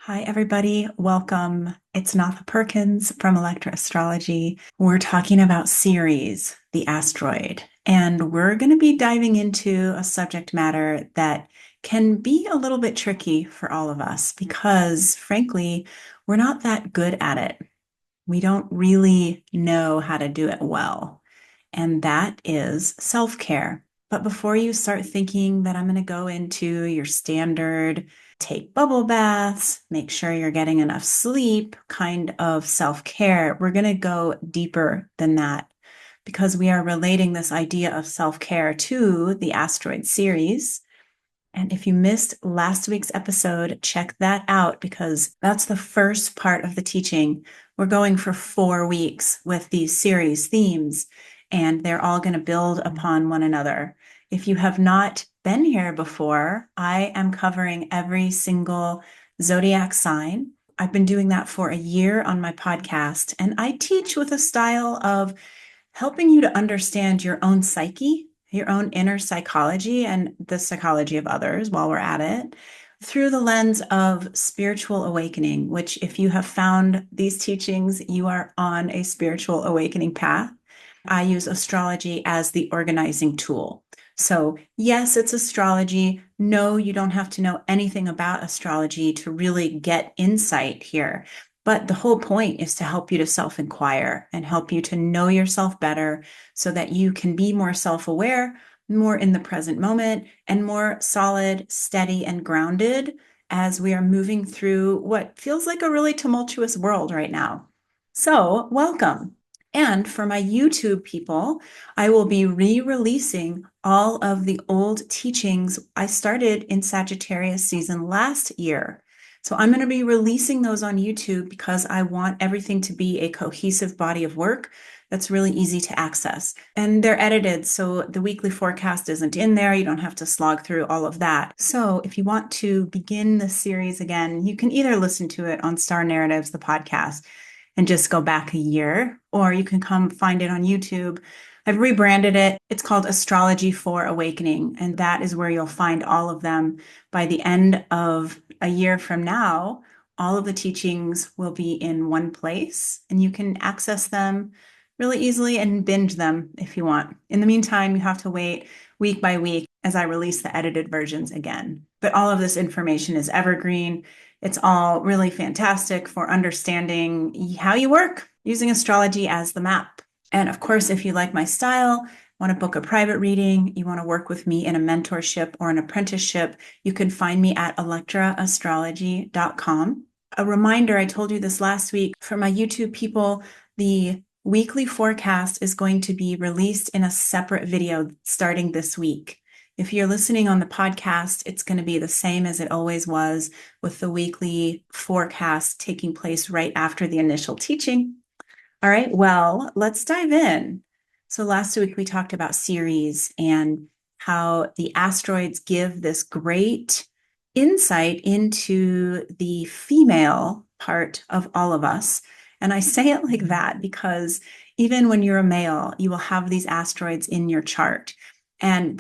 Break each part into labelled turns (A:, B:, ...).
A: Hi, everybody. Welcome. It's Natha Perkins from Electra Astrology. We're talking about Ceres, the asteroid, and we're going to be diving into a subject matter that can be a little bit tricky for all of us because, frankly, we're not that good at it. We don't really know how to do it well, and that is self-care. But before you start thinking that I'm going to go into your standard take bubble baths, make sure you're getting enough sleep kind of self-care, we're going to go deeper than that because we are relating this idea of self-care to the asteroid series. And if you missed last week's episode, check that out because that's the first part of the teaching. We're going for 4 weeks with these series themes, and they're all going to build upon one another. If you have not been here before, I am covering every single zodiac sign. I've been doing that for a year on my podcast, and I teach with a style of helping you to understand your own psyche, your own inner psychology, and the psychology of others while we're at it through the lens of spiritual awakening, which, if you have found these teachings, you are on a spiritual awakening path. I use astrology as the organizing tool. So, yes, it's astrology. No, you don't have to know anything about astrology to really get insight here. But the whole point is to help you to self-inquire and help you to know yourself better so that you can be more self-aware, more in the present moment, and more solid, steady, and grounded as we are moving through what feels like a really tumultuous world right now. So, welcome. And for my YouTube people, I will be re-releasing all of the old teachings I started in Sagittarius season last year. So I'm going to be releasing those on YouTube because I want everything to be a cohesive body of work that's really easy to access. And they're edited, so the weekly forecast isn't in there. You don't have to slog through all of that. So if you want to begin the series again, you can either listen to it on Star Narratives, the podcast, and just go back a year, or you can come find it on YouTube. I've rebranded it. It's called Astrology for Awakening, and that is where you'll find all of them. By the end of a year from now, all of the teachings will be in one place, and you can access them really easily and binge them if you want. In the meantime, you have to wait week by week as I release the edited versions again. But all of this information is evergreen. It's all really fantastic for understanding how you work using astrology as the map. And of course, if you like my style, want to book a private reading, you want to work with me in a mentorship or an apprenticeship, you can find me at electraastrology.com. A reminder, I told you this last week, for my YouTube people, the weekly forecast is going to be released in a separate video starting this week. If you're listening on the podcast, it's going to be the same as it always was, with the weekly forecast taking place right after the initial teaching. All right, well, let's dive in. So last week we talked about Ceres and how the asteroids give this great insight into the female part of all of us. And I say it like that because even when you're a male, you will have these asteroids in your chart. And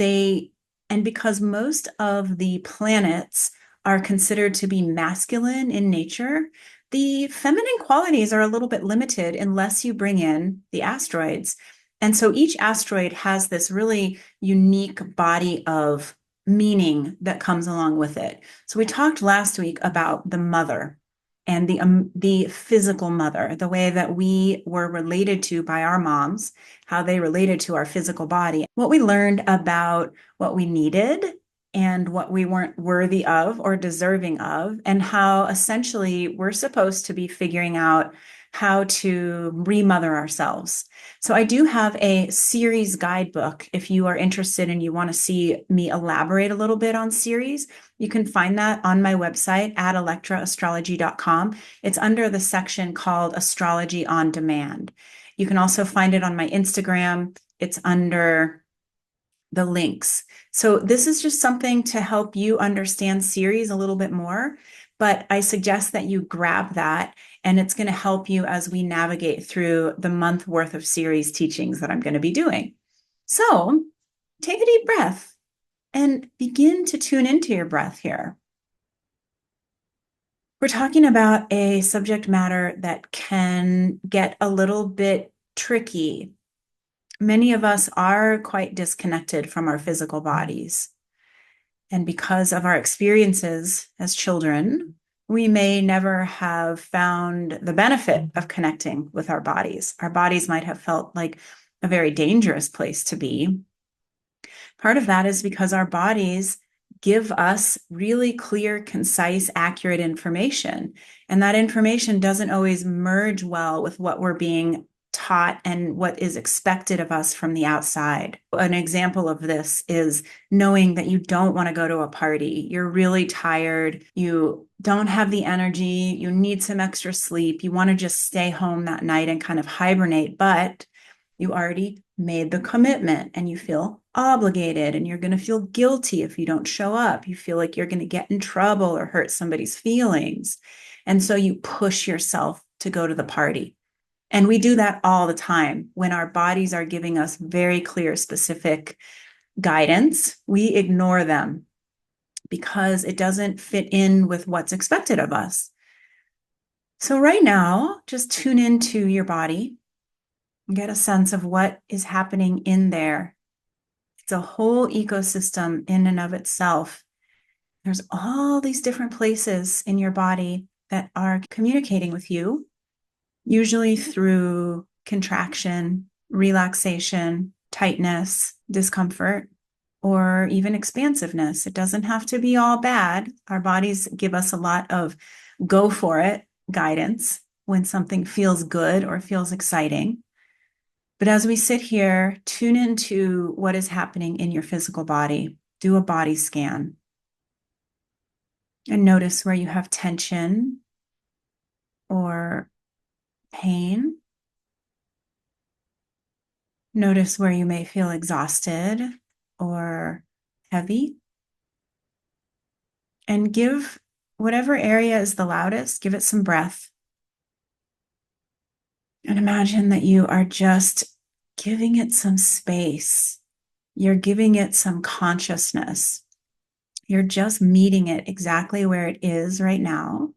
A: because most of the planets are considered to be masculine in nature, the feminine qualities are a little bit limited unless you bring in the asteroids. And so each asteroid has this really unique body of meaning that comes along with it. So we talked last week about the mother and the physical mother, the way that we were related to by our moms, how they related to our physical body, what we learned about what we needed and what we weren't worthy of or deserving of, and how essentially we're supposed to be figuring out how to remother ourselves. So I do have a Ceres guidebook. If you are interested and you want to see me elaborate a little bit on Ceres, you can find that on my website at electraastrology.com. It's under the section called Astrology on Demand. You can also find it on my Instagram. It's under the links. So this is just something to help you understand Ceres a little bit more, but I suggest that you grab that, and it's going to help you as we navigate through the month worth of Ceres teachings that I'm going to be doing. So take a deep breath and begin to tune into your breath here. We're talking about a subject matter that can get a little bit tricky. Many of us are quite disconnected from our physical bodies. And because of our experiences as children, we may never have found the benefit of connecting with our bodies. Our bodies might have felt like a very dangerous place to be. Part of that is because our bodies give us really clear, concise, accurate information. And that information doesn't always merge well with what we're being taught and what is expected of us from the outside. An example of this is knowing that you don't want to go to a party. You're really tired. You don't have the energy. You need some extra sleep. You want to just stay home that night and kind of hibernate, but you already made the commitment and you feel obligated and you're going to feel guilty if you don't show up. You feel like you're going to get in trouble or hurt somebody's feelings. And so you push yourself to go to the party. And we do that all the time when our bodies are giving us very clear, specific guidance. We ignore them because it doesn't fit in with what's expected of us. So right now, just tune into your body. Get a sense of what is happening in there. It's a whole ecosystem in and of itself. There's all these different places in your body that are communicating with you, usually through contraction, relaxation, tightness, discomfort, or even expansiveness. It doesn't have to be all bad. Our bodies give us a lot of go for it guidance when something feels good or feels exciting. But as we sit here, tune into what is happening in your physical body. Do a body scan and notice where you have tension or pain. Notice where you may feel exhausted or heavy. And give whatever area is the loudest, give it some breath. And imagine that you are just giving it some space. You're giving it some consciousness. You're just meeting it exactly where it is right now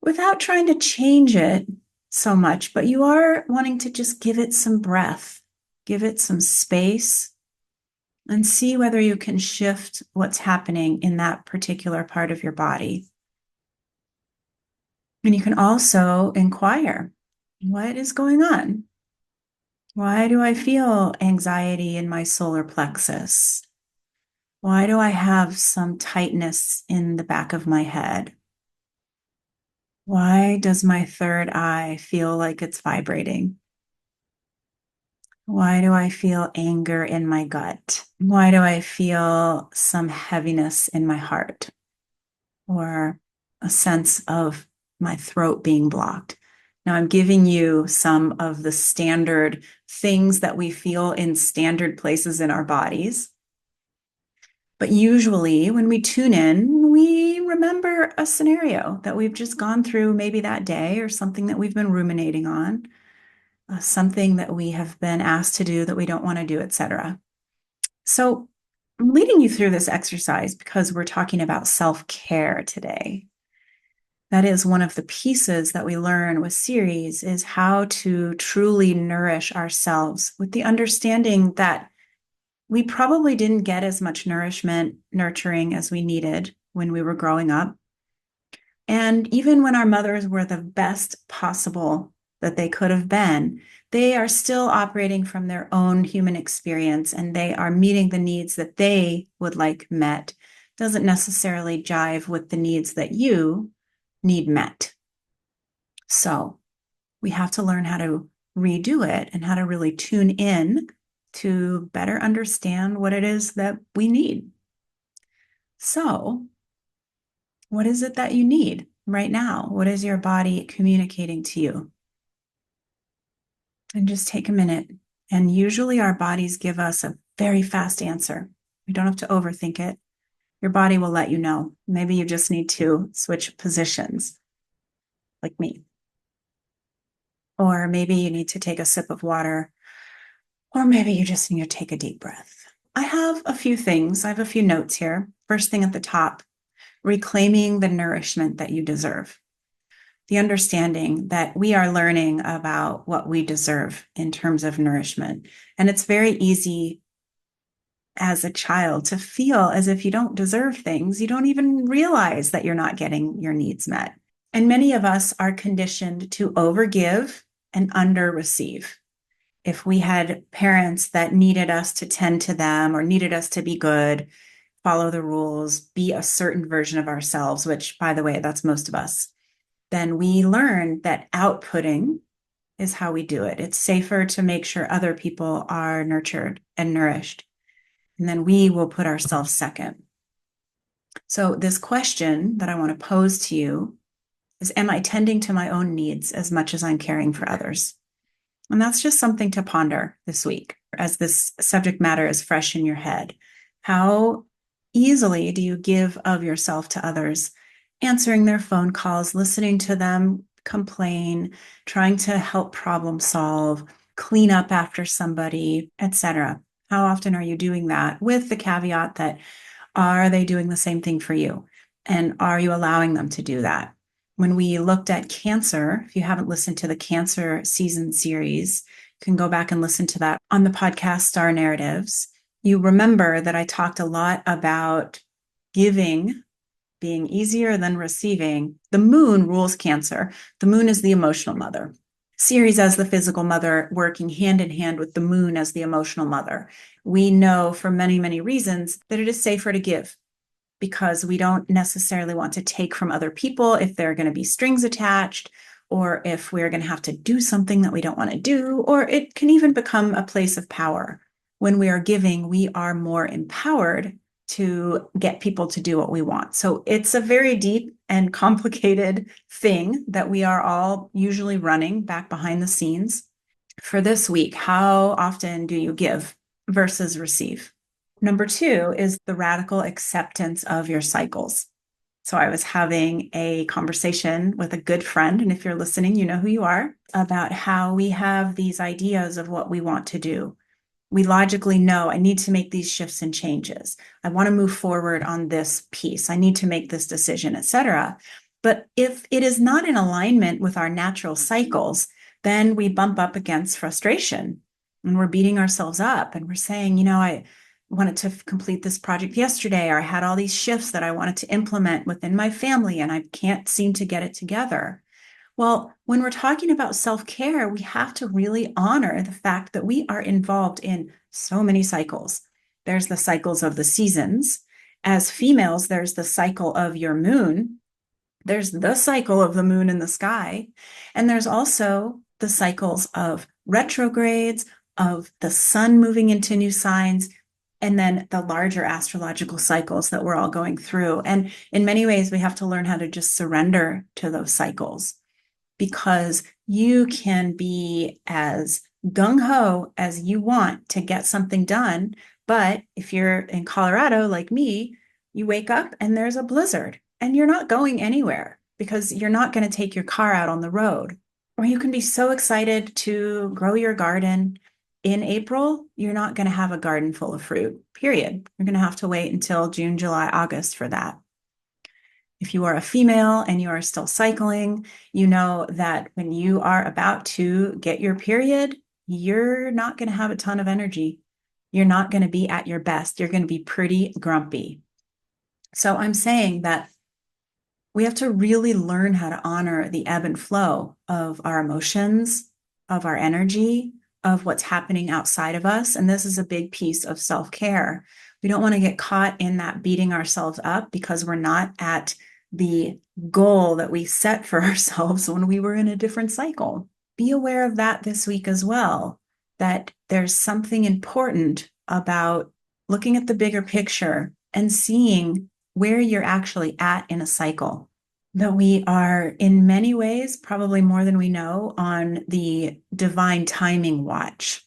A: without trying to change it so much, but you are wanting to just give it some breath, give it some space, and see whether you can shift what's happening in that particular part of your body. And you can also inquire, what is going on? Why do I feel anxiety in my solar plexus? Why do I have some tightness in the back of my head? Why does my third eye feel like it's vibrating? Why do I feel anger in my gut? Why do I feel some heaviness in my heart or a sense of my throat being blocked? Now, I'm giving you some of the standard things that we feel in standard places in our bodies. But usually when we tune in, we remember a scenario that we've just gone through maybe that day or something that we've been ruminating on, something that we have been asked to do that we don't want to do, etc. So I'm leading you through this exercise because we're talking about self-care today. That is one of the pieces that we learn with Ceres is how to truly nourish ourselves with the understanding that we probably didn't get as much nourishment, nurturing as we needed when we were growing up. And even when our mothers were the best possible that they could have been, they are still operating from their own human experience and they are meeting the needs that they would like met. Doesn't necessarily jive with the needs that you need met. So we have to learn how to redo it and how to really tune in to better understand what it is that we need. So, what is it that you need right now? What is your body communicating to you? And just take a minute. And usually our bodies give us a very fast answer. We don't have to overthink it. Your body will let you know. Maybe you just need to switch positions, like me. Or maybe you need to take a sip of water. Or maybe you just need to take a deep breath. I have a few things. I have a few notes here. First thing at the top, reclaiming the nourishment that you deserve. The understanding that we are learning about what we deserve in terms of nourishment. And it's very easy as a child to feel as if you don't deserve things. You don't even realize that you're not getting your needs met. And many of us are conditioned to overgive and under receive. If we had parents that needed us to tend to them or needed us to be good, follow the rules, be a certain version of ourselves, which, by the way, that's most of us, then we learn that outputting is how we do it. It's safer to make sure other people are nurtured and nourished. And then we will put ourselves second. So, this question that I want to pose to you is, am I tending to my own needs as much as I'm caring for others? And that's just something to ponder this week as this subject matter is fresh in your head. How easily do you give of yourself to others, answering their phone calls, listening to them complain, trying to help problem solve, clean up after somebody, etc.? How often are you doing that with the caveat that are they doing the same thing for you? And are you allowing them to do that? When we looked at cancer, if you haven't listened to the cancer season series, you can go back and listen to that on the podcast Star Narratives. You remember that I talked a lot about giving being easier than receiving. The moon rules Cancer. The moon is the emotional mother. Ceres as the physical mother, working hand in hand with the moon as the emotional mother. We know for many, many reasons that it is safer to give because we don't necessarily want to take from other people if there are going to be strings attached, or if we're going to have to do something that we don't want to do, or it can even become a place of power. When we are giving, we are more empowered to get people to do what we want. So it's a very deep and complicated thing that we are all usually running back behind the scenes. For this week, how often do you give versus receive? Number 2 is the radical acceptance of your cycles. So I was having a conversation with a good friend, and if you're listening, you know who you are, about how we have these ideas of what we want to do. We logically know I need to make these shifts and changes. I want to move forward on this piece. I need to make this decision, etc. But if it is not in alignment with our natural cycles, then we bump up against frustration and we're beating ourselves up and we're saying, I wanted to complete this project yesterday, or I had all these shifts that I wanted to implement within my family and I can't seem to get it together. Well, when we're talking about self-care, we have to really honor the fact that we are involved in so many cycles. There's the cycles of the seasons. As females, there's the cycle of your moon. There's the cycle of the moon in the sky. And there's also the cycles of retrogrades, of the sun moving into new signs, and then the larger astrological cycles that we're all going through. And in many ways, we have to learn how to just surrender to those cycles, because you can be as gung-ho as you want to get something done. But if you're in Colorado like me, you wake up and there's a blizzard and you're not going anywhere because you're not going to take your car out on the road. Or you can be so excited to grow your garden. In April, you're not going to have a garden full of fruit, period. You're going to have to wait until June, July, August for that. If you are a female and you are still cycling, you know that when you are about to get your period, you're not going to have a ton of energy. You're not going to be at your best. You're going to be pretty grumpy. So I'm saying that we have to really learn how to honor the ebb and flow of our emotions, of our energy, of what's happening outside of us. And this is a big piece of self-care. We don't want to get caught in that beating ourselves up because we're not at the goal that we set for ourselves when we were in a different cycle. Be aware of that this week as well, that there's something important about looking at the bigger picture and seeing where you're actually at in a cycle. That we are, in many ways, probably more than we know, on the divine timing watch,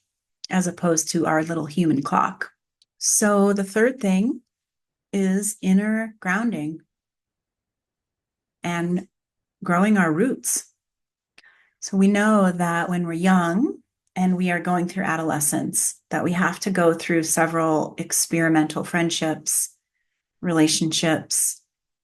A: as opposed to our little human clock. So the third thing is inner grounding and growing our roots. So we know that when we're young and we are going through adolescence, that we have to go through several experimental friendships, relationships,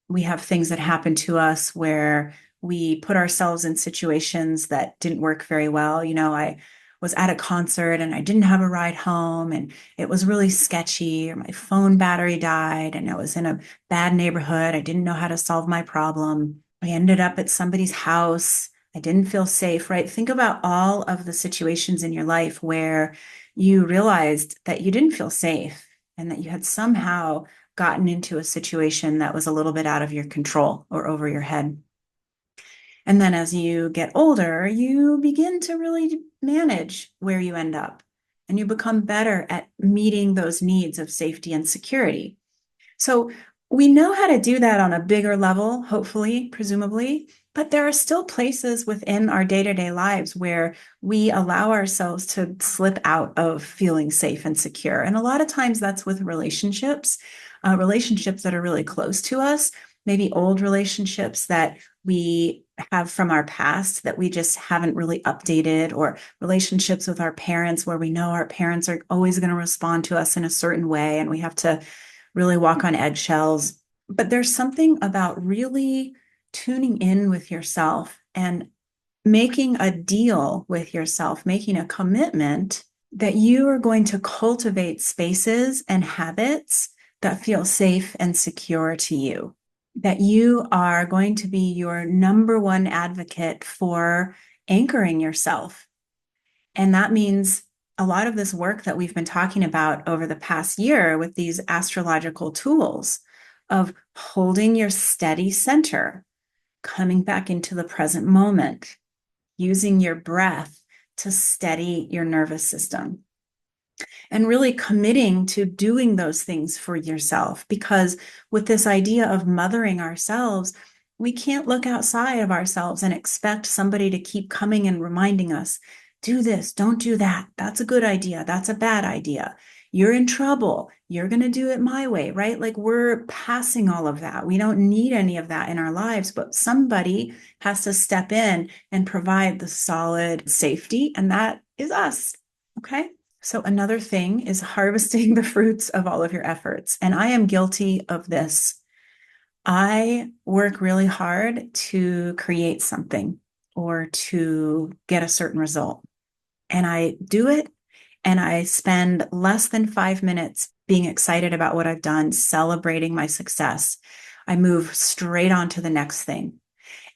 A: We have things that happen to us where we put ourselves in situations that didn't work very well. I was at a concert and I didn't have a ride home and it was really sketchy, or my phone battery died and I was in a bad neighborhood. I didn't know how to solve my problem. I ended up at somebody's house. I didn't feel safe, right? Think about all of the situations in your life where you realized that you didn't feel safe and that you had somehow gotten into a situation that was a little bit out of your control or over your head. And then as you get older, you begin to really manage where you end up and you become better at meeting those needs of safety and security. So we know how to do that on a bigger level, hopefully, presumably, but there are still places within our day-to-day lives where we allow ourselves to slip out of feeling safe and secure. And a lot of times that's with relationships that are really close to us, maybe old relationships that we have from our past that we just haven't really updated, or relationships with our parents where we know our parents are always going to respond to us in a certain way and we have to really walk on eggshells. But there's something about really tuning in with yourself and making a deal with yourself, making a commitment that you are going to cultivate spaces and habits that feel safe and secure to you, that you are going to be your number one advocate for anchoring yourself. And that means a lot of this work that we've been talking about over the past year with these astrological tools of holding your steady center, coming back into the present moment, using your breath to steady your nervous system, and really committing to doing those things for yourself. Because with this idea of mothering ourselves, we can't look outside of ourselves and expect somebody to keep coming and reminding us, do this, don't do that. That's a good idea. That's a bad idea. You're in trouble. You're going to do it my way, right? Like, we're passing all of that. We don't need any of that in our lives, but somebody has to step in and provide the solid safety, and that is us. Okay. So another thing is harvesting the fruits of all of your efforts. And I am guilty of this. I work really hard to create something or to get a certain result. And I do it, and I spend less than 5 minutes being excited about what I've done, celebrating my success. I move straight on to the next thing.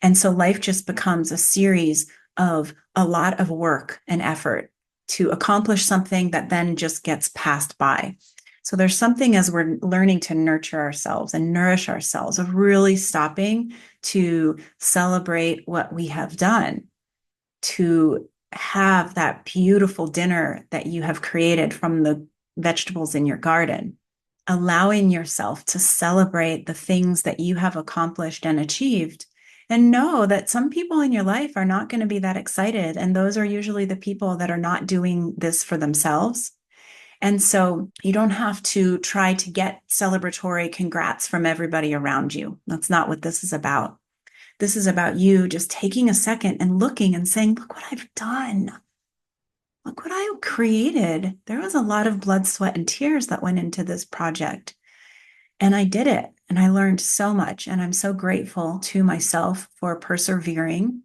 A: And so life just becomes a series of a lot of work and effort to accomplish something that then just gets passed by. So there's something, as we're learning to nurture ourselves and nourish ourselves, of really stopping to celebrate what we have done, to have that beautiful dinner that you have created from the vegetables in your garden, allowing yourself to celebrate the things that you have accomplished and achieved. And know that some people in your life are not going to be that excited. And those are usually the people that are not doing this for themselves. And so you don't have to try to get celebratory congrats from everybody around you. That's not what this is about. This is about you just taking a second and looking and saying, look what I've done. Look what I created. There was a lot of blood, sweat, and tears that went into this project. And I did it. And I learned so much. And I'm so grateful to myself for persevering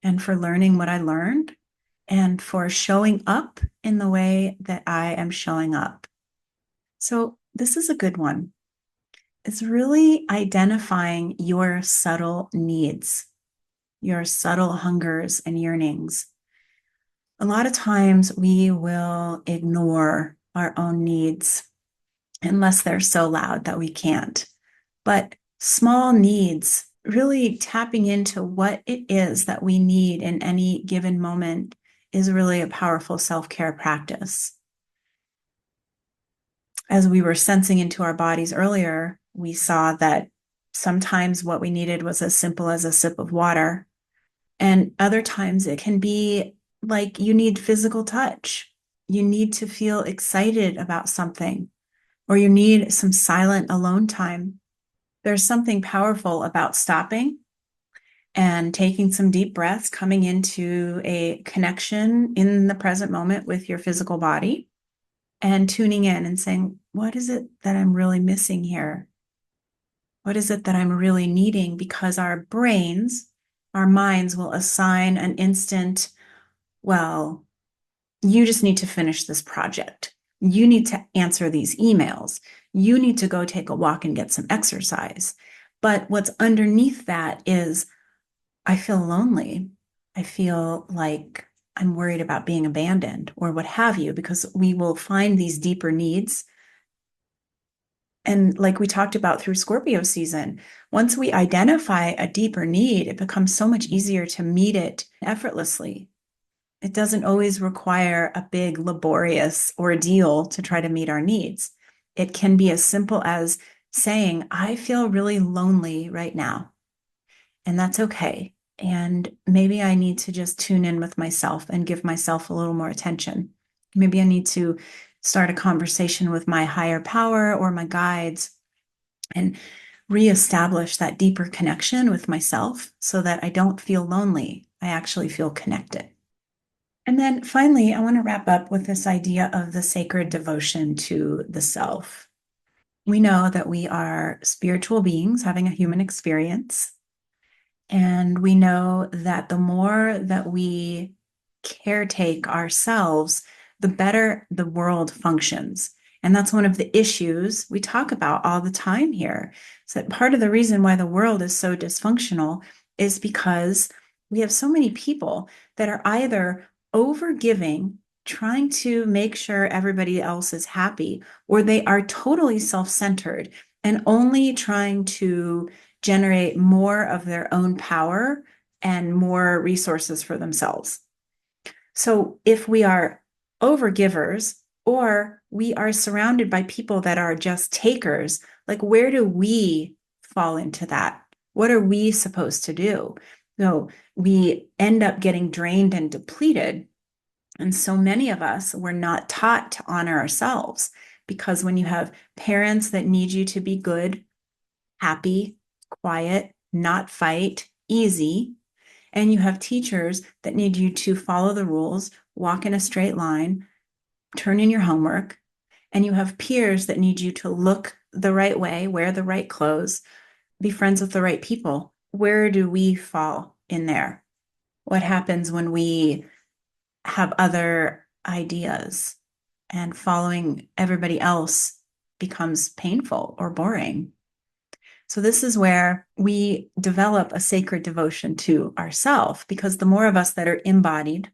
A: and for learning what I learned and for showing up in the way that I am showing up. So this is a good one. It's really identifying your subtle needs, your subtle hungers and yearnings. A lot of times we will ignore our own needs unless they're so loud that we can't. But small needs, really tapping into what it is that we need in any given moment, is really a powerful self-care practice. As we were sensing into our bodies earlier, we saw that sometimes what we needed was as simple as a sip of water. And other times it can be like you need physical touch. You need to feel excited about something, or you need some silent alone time. There's something powerful about stopping and taking some deep breaths, coming into a connection in the present moment with your physical body and tuning in and saying, what is it that I'm really missing here? What is it that I'm really needing? Because our brains, our minds will assign an instant, well, you just need to finish this project. You need to answer these emails. You need to go take a walk and get some exercise. But what's underneath that is I feel lonely. I feel like I'm worried about being abandoned or what have you, because we will find these deeper needs. And like we talked about through Scorpio season, once we identify a deeper need, it becomes so much easier to meet it effortlessly. It doesn't always require a big, laborious ordeal to try to meet our needs. It can be as simple as saying, I feel really lonely right now, and that's okay. And maybe I need to just tune in with myself and give myself a little more attention. Maybe I need to start a conversation with my higher power or my guides and reestablish that deeper connection with myself so that I don't feel lonely. I actually feel connected. And then finally, I want to wrap up with this idea of the sacred devotion to the self. We know that we are spiritual beings having a human experience. And we know that the more that we caretake ourselves, the better the world functions. And that's one of the issues we talk about all the time here. So that part of the reason why the world is so dysfunctional is because we have so many people that are either overgiving, trying to make sure everybody else is happy, or they are totally self-centered and only trying to generate more of their own power and more resources for themselves. So if we are overgivers or we are surrounded by people that are just takers, like where do we fall into that? What are we supposed to do? So we end up getting drained and depleted. And so many of us were not taught to honor ourselves because when you have parents that need you to be good, happy, quiet, not fight, easy. And you have teachers that need you to follow the rules, walk in a straight line, turn in your homework. And you have peers that need you to look the right way, wear the right clothes, be friends with the right people. Where do we fall in there? What happens when we have other ideas and following everybody else becomes painful or boring? So this is where we develop a sacred devotion to ourself, because the more of us that are embodied,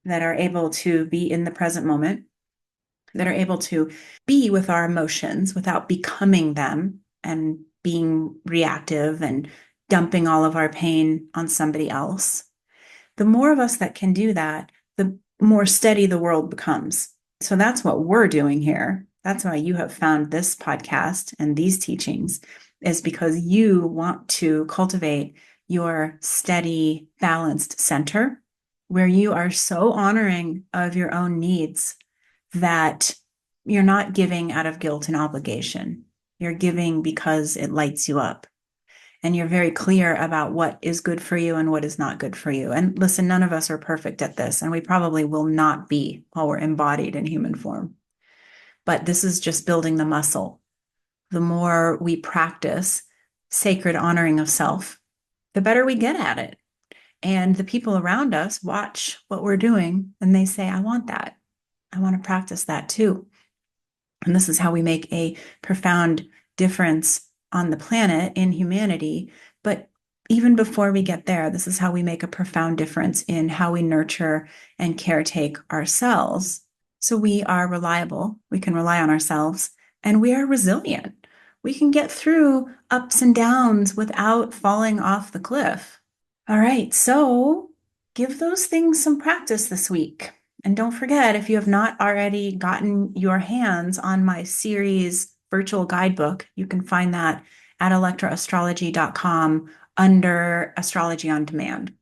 A: that are able to be in the present moment, that are able to be with our emotions without becoming them and being reactive and dumping all of our pain on somebody else, the more of us that can do that, the more steady the world becomes. So that's what we're doing here. That's why you have found this podcast and these teachings, is because you want to cultivate your steady, balanced center where you are so honoring of your own needs that you're not giving out of guilt and obligation. You're giving because it lights you up. And you're very clear about what is good for you and what is not good for you. And listen, none of us are perfect at this, and we probably will not be while we're embodied in human form. But this is just building the muscle. The more we practice sacred honoring of self, the better we get at it. And the people around us watch what we're doing and they say, I want that. I want to practice that too. And this is how we make a profound difference on the planet in humanity. But even before we get there, this is how we make a profound difference in how we nurture and caretake ourselves. So we are reliable, we can rely on ourselves, and we are resilient. We can get through ups and downs without falling off the cliff. All right, so give those things some practice this week. And don't forget, if you have not already gotten your hands on my series virtual guidebook, you can find that at electroastrology.com under Astrology on Demand.